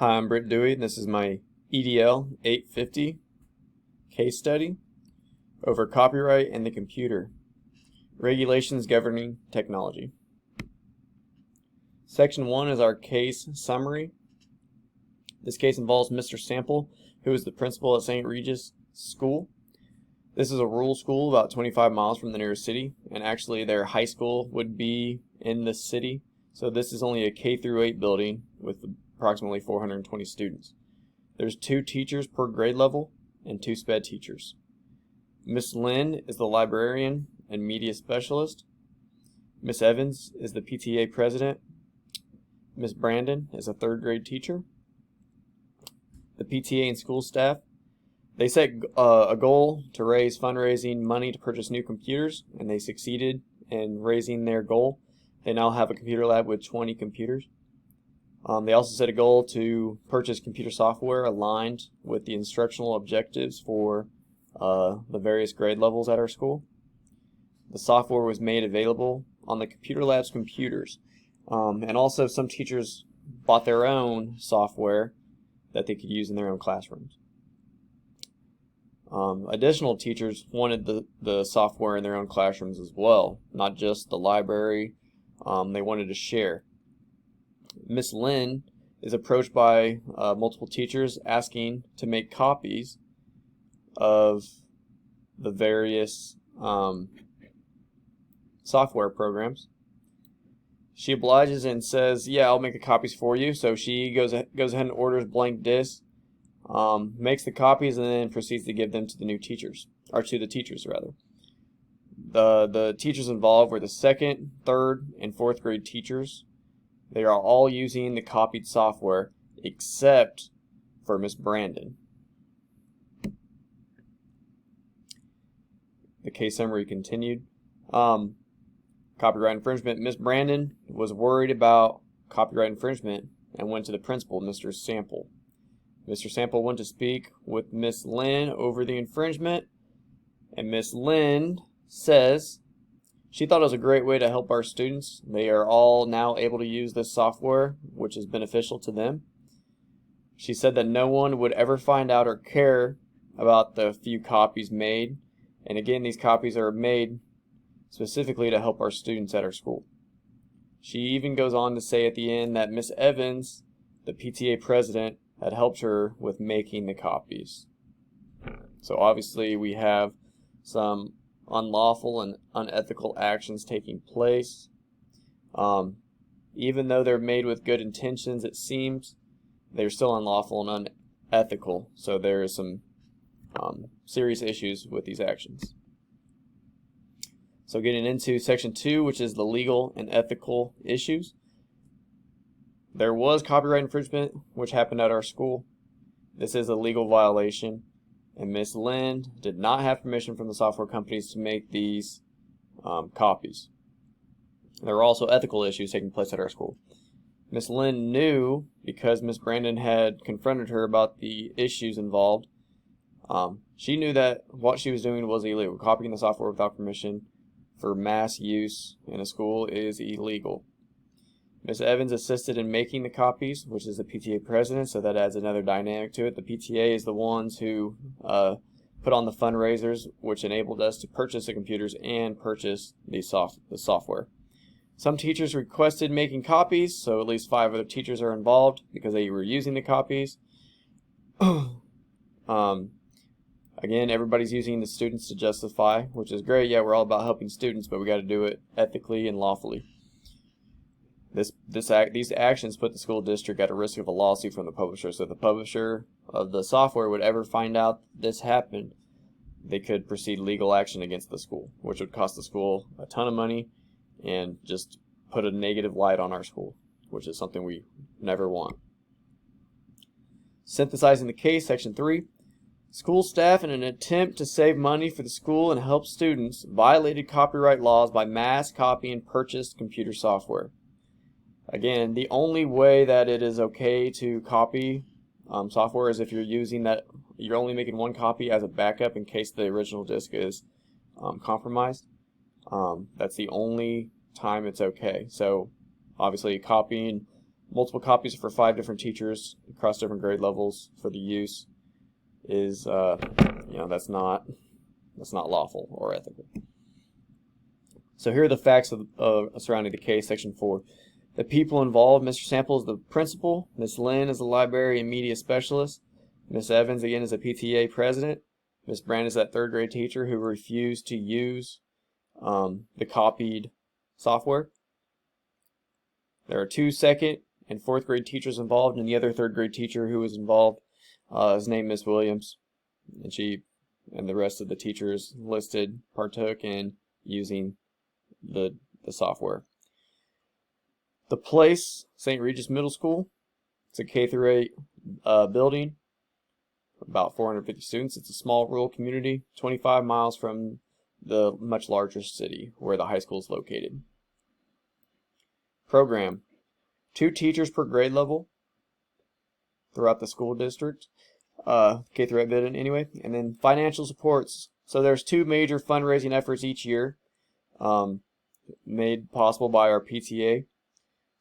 Hi, I'm Britt Dewey, and this is my EDL 850 case study over copyright and the computer, regulations governing technology. Section 1 is our case summary. This case involves Mr. Sample, who is the principal at St. Regis School. This is a rural school about 25 miles from the nearest city, and actually their high school would be in the city. So this is only a K through 8 building with approximately 420 students. There's 2 teachers per grade level and 2 sped teachers. Miss Lynn is the librarian and media specialist. Miss Evans is the PTA president. Miss Brandon is a 3rd grade teacher. The PTA and school staff, they set a goal to raise fundraising money to purchase new computers, and they succeeded in raising their goal. They now have a computer lab with 20 computers. They also set a goal to purchase computer software aligned with the instructional objectives for the various grade levels at our school. The software was made available on the computer lab's computers, and also some teachers bought their own software that they could use in their own classrooms. Additional teachers wanted the software in their own classrooms as well, not just the library. They wanted to share. Miss Lynn is approached by multiple teachers asking to make copies of the various software programs. She obliges and says, "Yeah, I'll make the copies for you." So she goes ahead and orders blank discs, makes the copies, and then proceeds to give them to the new teachers, or to the teachers rather. The teachers involved were the 2nd, 3rd, and 4th grade teachers. They are all using the copied software except for Miss Brandon. The case summary continued. Copyright infringement. Miss Brandon was worried about copyright infringement and went to the principal, Mr. Sample. Mr. Sample went to speak with Miss Lynn over the infringement, and Miss Lynn says she thought it was a great way to help our students. They are all now able to use this software, which is beneficial to them. She said that no one would ever find out or care about the few copies made. And again, these copies are made specifically to help our students at our school. She even goes on to say at the end that Miss Evans, the PTA president, had helped her with making the copies. So obviously we have some unlawful and unethical actions taking place. Even though they're made with good intentions, it seems they're still unlawful and unethical. So there is some serious issues with these actions. So getting into section 2, which is the legal and ethical issues. There was copyright infringement, which happened at our school. This is a legal violation, and Miss Lynn did not have permission from the software companies to make these copies. There were also ethical issues taking place at our school. Miss Lynn knew, because Miss Brandon had confronted her about the issues involved, she knew that what she was doing was illegal. Copying the software without permission for mass use in a school is illegal. Miss Evans assisted in making the copies, which is the PTA president, so that adds another dynamic to it. The PTA is the ones who put on the fundraisers, which enabled us to purchase the computers and purchase the software. Some teachers requested making copies, so at least 5 other teachers are involved because they were using the copies. Again, everybody's using the students to justify, which is great. Yeah, we're all about helping students, but we got to do it ethically and lawfully. These actions put the school district at a risk of a lawsuit from the publisher. So if the publisher of the software would ever find out this happened, they could proceed legal action against the school, which would cost the school a ton of money and just put a negative light on our school, which is something we never want. Synthesizing the case, section 3. School staff, in an attempt to save money for the school and help students, violated copyright laws by mass copying purchased computer software. Again, the only way that it is okay to copy software is if you're using that, you're only making one copy as a backup in case the original disk is compromised. That's the only time it's okay. So obviously copying multiple copies for 5 different teachers across different grade levels for the use is, that's not lawful or ethical. So here are the facts surrounding the case, Section 4. The people involved: Mr. Sample is the principal, Ms. Lynn is the library and media specialist, Ms. Evans again is a PTA president, Ms. Brand is that 3rd grade teacher who refused to use the copied software. There are 2 2nd and 4th grade teachers involved, and the other 3rd grade teacher who was involved is named Ms. Williams, and she and the rest of the teachers listed partook in using the software. The place, St. Regis Middle School. It's a K-8 building, about 450 students. It's a small rural community, 25 miles from the much larger city where the high school is located. Program: 2 teachers per grade level throughout the school district, K-8 building anyway. And then financial supports. So there's 2 major fundraising efforts each year, made possible by our PTA.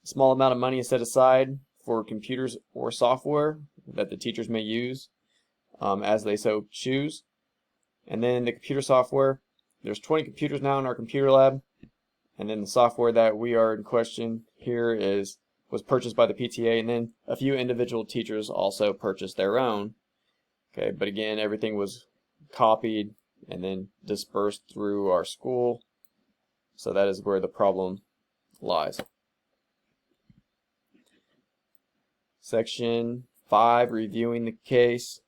A small amount of money is set aside for computers or software that the teachers may use as they so choose. And then the computer software, there's 20 computers now in our computer lab, and then the software that we are in question here was purchased by the PTA, and then a few individual teachers also purchased their own. Okay, but again, everything was copied and then dispersed through our school, so that is where the problem lies. Section 5, reviewing the case.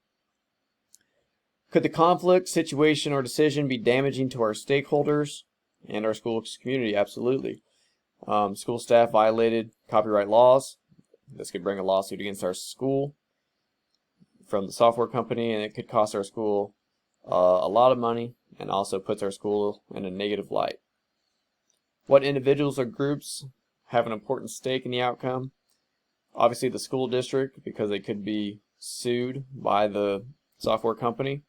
Could the conflict, situation, or decision be damaging to our stakeholders and our school community? Absolutely. School staff violated copyright laws. This could bring a lawsuit against our school from the software company, and it could cost our school a lot of money and also puts our school in a negative light. What individuals or groups have an important stake in the outcome? Obviously the school district, because they could be sued by the software company.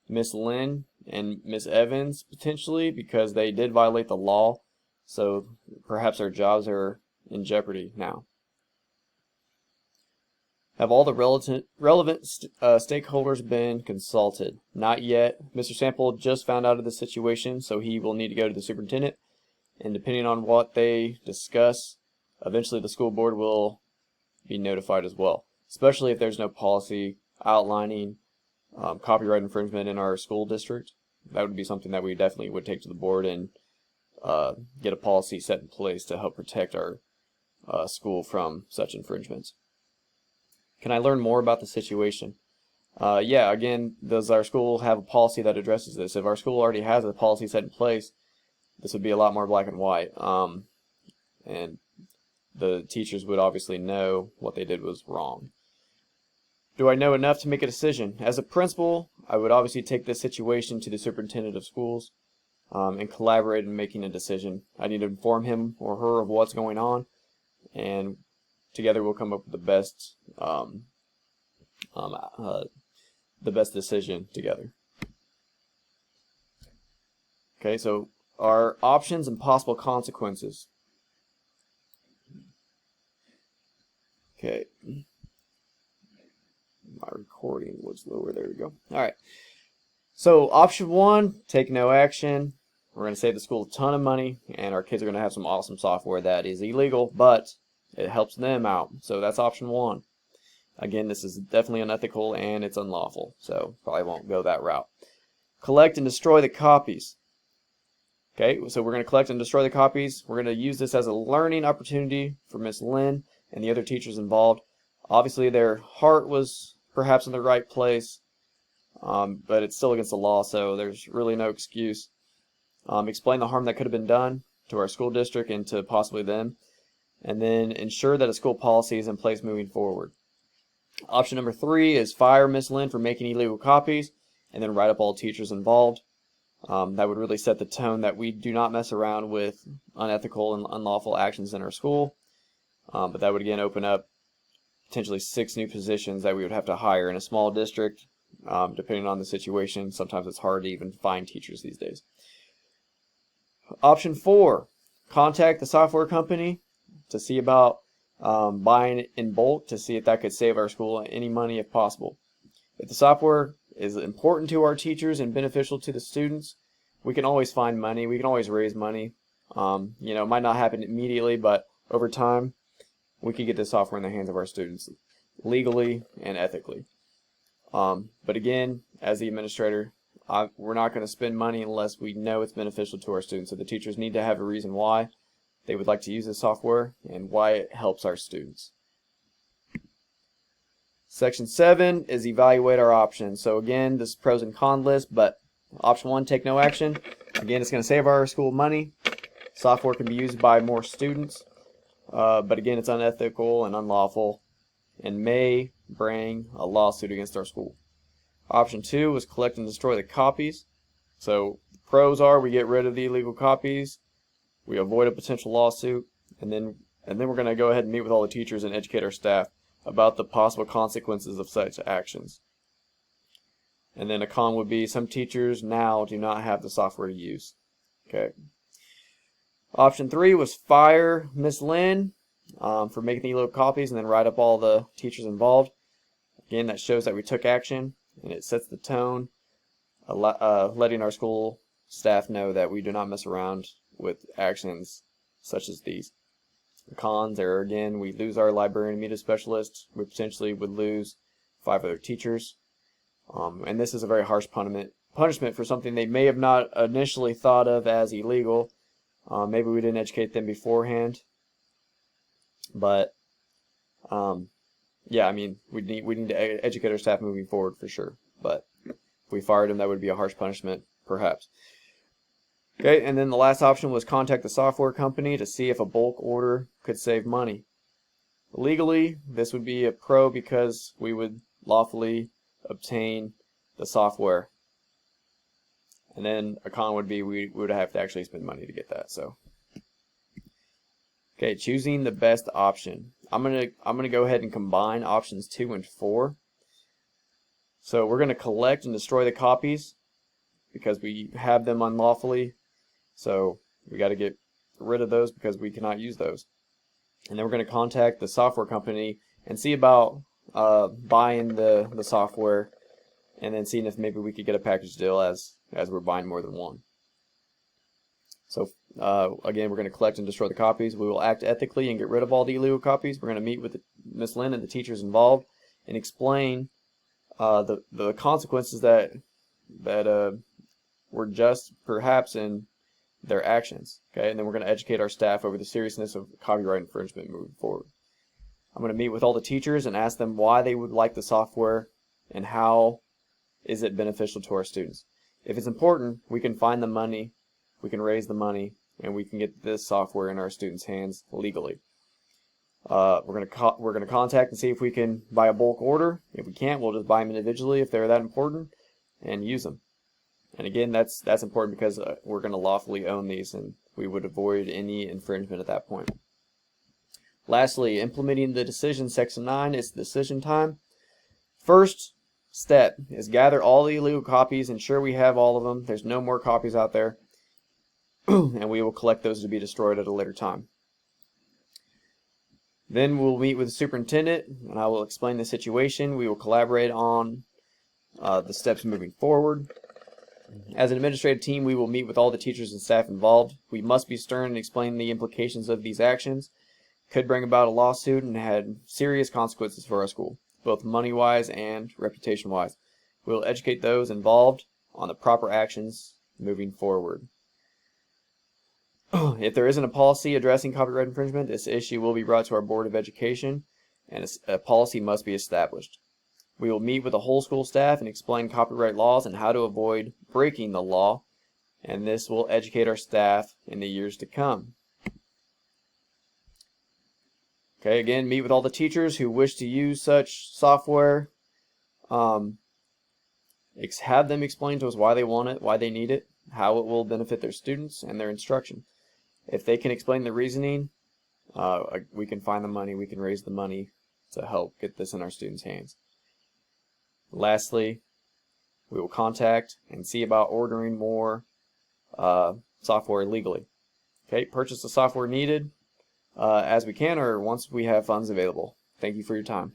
Miss Lynn and Miss Evans potentially, because they did violate the law, so perhaps their jobs are in jeopardy now. Have all the relevant stakeholders been consulted? Not yet. Mr. Sample just found out of the situation, so he will need to go to the superintendent, and depending on what they discuss, eventually the school board will be notified as well, especially if there's no policy outlining copyright infringement in our school district. That would be something that we definitely would take to the board and get a policy set in place to help protect our school from such infringements. Can I learn more about the situation? Yeah, again, does our school have a policy that addresses this? If our school already has a policy set in place, this would be a lot more black and white. And the teachers would obviously know what they did was wrong. Do I know enough to make a decision? As a principal, I would obviously take this situation to the superintendent of schools and collaborate in making a decision. I need to inform him or her of what's going on, and together we'll come up with the best decision together. Okay, so our options and possible consequences. Okay, my recording was lower. There we go. All right. So option 1, take no action. We're going to save the school a ton of money, and our kids are going to have some awesome software that is illegal, but it helps them out. So that's option 1. Again, this is definitely unethical and it's unlawful, so probably won't go that route. Collect and destroy the copies. Okay, so we're going to collect and destroy the copies. We're going to use this as a learning opportunity for Miss Lynn and the other teachers involved. Obviously, their heart was perhaps in the right place, but it's still against the law, so there's really no excuse. Explain the harm that could have been done to our school district and to possibly them, and then ensure that a school policy is in place moving forward. Option number 3 is fire Miss Lynn for making illegal copies, and then write up all teachers involved. That would really set the tone that we do not mess around with unethical and unlawful actions in our school. But that would again open up potentially 6 new positions that we would have to hire in a small district, depending on the situation. Sometimes it's hard to even find teachers these days. Option 4, contact the software company to see about buying it in bulk to see if that could save our school any money if possible. If the software is important to our teachers and beneficial to the students, we can always find money. We can always raise money. It might not happen immediately, but over time, we can get this software in the hands of our students legally and ethically. But again, as the administrator, we're not going to spend money unless we know it's beneficial to our students. So the teachers need to have a reason why they would like to use this software and why it helps our students. Section 7 is evaluate our options. So again, this is pros and cons list, but option 1, take no action. Again, it's going to save our school money. Software can be used by more students, but again, it's unethical and unlawful and may bring a lawsuit against our school. Option 2 is collect and destroy the copies. So pros are we get rid of the illegal copies, we avoid a potential lawsuit, and then we're going to go ahead and meet with all the teachers and educate our staff about the possible consequences of such actions. And then a con would be some teachers now do not have the software to use. Okay. Option 3 was fire Miss Lynn for making the illegal copies and then write up all the teachers involved. Again, that shows that we took action and it sets the tone, letting our school staff know that we do not mess around with actions such as these. The cons are, again, we lose our librarian and media specialist. We potentially would lose 5 other teachers. And this is a very harsh punishment for something they may have not initially thought of as illegal. Maybe we didn't educate them beforehand. But, yeah, I mean, we need to educate our staff moving forward for sure. But if we fired them, that would be a harsh punishment, perhaps. Okay, and then the last option was contact the software company to see if a bulk order could save money. Legally, this would be a pro because we would lawfully obtain the software. And then a con would be we would have to actually spend money to get that. So, okay, choosing the best option. I'm gonna go ahead and combine options 2 and 4. So we're gonna collect and destroy the copies because we have them unlawfully. So we got to get rid of those because we cannot use those. And then we're going to contact the software company and see about buying the software, and then seeing if maybe we could get a package deal as we're buying more than one. So again, we're going to collect and destroy the copies. We will act ethically and get rid of all the illegal copies. We're going to meet with Ms. Lynn and the teachers involved and explain the consequences that were just perhaps in their actions. Okay, and then we're going to educate our staff over the seriousness of copyright infringement moving forward. I'm going to meet with all the teachers and ask them why they would like the software and how is it beneficial to our students. If it's important, we can find the money, we can raise the money, and we can get this software in our students' hands legally. We're going to contact and see if we can buy a bulk order. If we can't, we'll just buy them individually if they're that important and use them. And again, that's important because we're going to lawfully own these, and we would avoid any infringement at that point. Lastly, implementing the decision. Section 9 is decision time. First step is gather all the illegal copies, ensure we have all of them. There's no more copies out there, and we will collect those to be destroyed at a later time. Then we'll meet with the superintendent, and I will explain the situation. We will collaborate on the steps moving forward. As an administrative team, we will meet with all the teachers and staff involved. We must be stern and explain the implications of these actions. Could bring about a lawsuit and had serious consequences for our school, both money-wise and reputation-wise. We will educate those involved on the proper actions moving forward. If there isn't a policy addressing copyright infringement, this issue will be brought to our Board of Education, and a policy must be established. We will meet with the whole school staff and explain copyright laws and how to avoid breaking the law, and this will educate our staff in the years to come. Okay, again, meet with all the teachers who wish to use such software. Have them explain to us why they want it, why they need it, how it will benefit their students and their instruction. If they can explain the reasoning, we can find the money, we can raise the money to help get this in our students' hands. Lastly, we will contact and see about ordering more software legally. Okay, purchase the software needed. as we can or once we have funds available. Thank you for your time.